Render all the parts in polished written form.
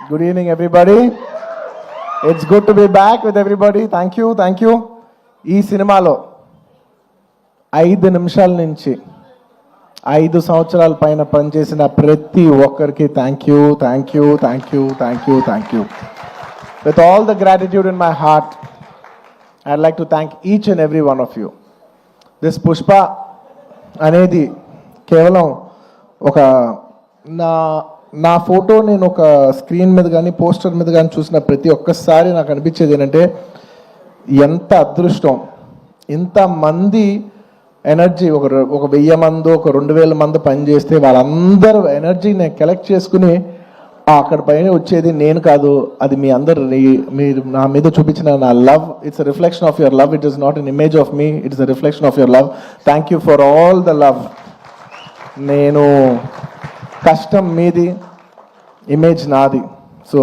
Good evening, everybody. It's good to be back with everybody. Thank you. ఈ సినిమాలో 5 నిమిషాల నుంచి 5 సంవత్సరాల పైన పనిచేసిన ప్రతి ఒక్కరికి thank you. With all the gratitude in my heart, I'd like to thank each and every one of you. This Pushpa అనేది కేవలం ఒక నా ఫోటో నేను ఒక స్క్రీన్ మీద కానీ పోస్టర్ మీద కానీ చూసిన ప్రతి ఒక్కసారి నాకు అనిపించేది ఏంటంటే ఎంత అదృష్టం, ఇంతమంది ఎనర్జీ, ఒక 1000 మంది, ఒక 2000 మంది పనిచేస్తే వాళ్ళందరూ ఎనర్జీ నేను కలెక్ట్ చేసుకుని అక్కడ పైన వచ్చేది నేను కాదు, అది మీ అందరు మీరు నా మీద చూపించిన నా love. It's a reflection of your love. It is not an image of me, it is a reflection of your love. Thank you for all the love. నేను కష్టం మీది, ఇమేజ్ నాది. సో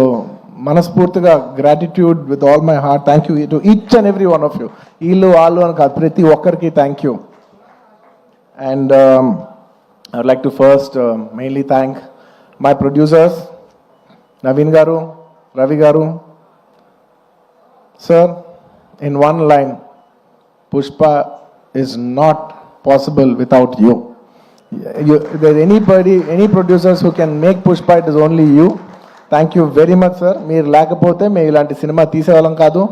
మనస్ఫూర్తిగా gratitude with all my heart. Thank you to each and every one of you. వీళ్ళు వాళ్ళు అని కాదు, ప్రతి ఒక్కరికి thank you. And I would like to first mainly thank my producers Naveen గారు, రవి గారు. Sir, in one line, Pushpa is not possible without you. There's any producers who can make Pushpa, it is only you. Thank you very much, sir. మీరు లేకపోతే మేము ఇలాంటి cinema తీసేవాళ్ళం కాదు.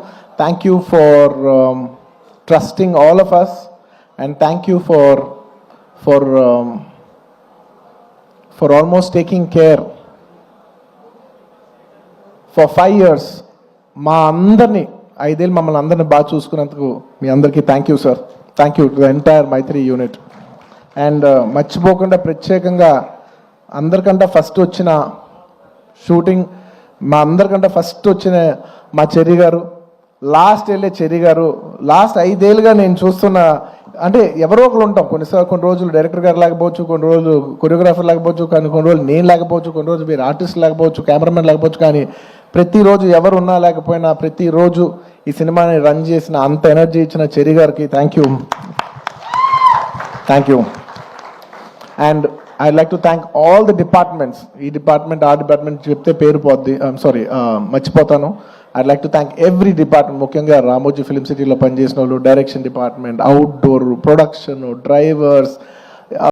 Thank you for trusting all of us, and thank you for almost taking care for 5 years. మా అందరినీ 5 ఏళ్ళు మమ్మల్ని అందరినీ బాగా చూసుకున్నందుకు మీ అందరికీ thank you sir. Thank you to the entire Mythri unit. And మర్చిపోకుండా ప్రత్యేకంగా అందరికంటే ఫస్ట్ వచ్చిన షూటింగ్, మా అందరికంటే ఫస్ట్ వచ్చిన మా చెర్రీ గారు, లాస్ట్ వెళ్ళే చెర్రీ గారు. లాస్ట్ 5 ఏళ్ళుగా నేను చూస్తున్న, అంటే ఎవరో ఒకరు ఉంటాం, కొన్ని రోజులు డైరెక్టర్ గారు లేకపోవచ్చు, కొన్ని రోజులు కొరియోగ్రాఫర్ లేకపోవచ్చు, కానీ కొన్ని రోజులు నేను లేకపోవచ్చు, కొన్ని రోజులు మీరు ఆర్టిస్ట్ లేకపోవచ్చు, కెమెరామెన్ లేకపోవచ్చు, కానీ ప్రతిరోజు ఎవరు ఉన్నా లేకపోయినా ప్రతిరోజు ఈ సినిమాని రన్ చేసిన, అంత ఎనర్జీ ఇచ్చిన చెర్రీ గారికి thank you. And I'd like to thank all the departments. ఈ డిపార్ట్మెంట్ ఆ డిపార్ట్మెంట్ చెప్తే పేరు పోద్ది, మర్చిపోతాను. I'd like to thank every department, ముఖ్యంగా రామోజీ ఫిల్మ్ సిటీలో పనిచేసిన వాళ్ళు, direction department, outdoor, production, drivers,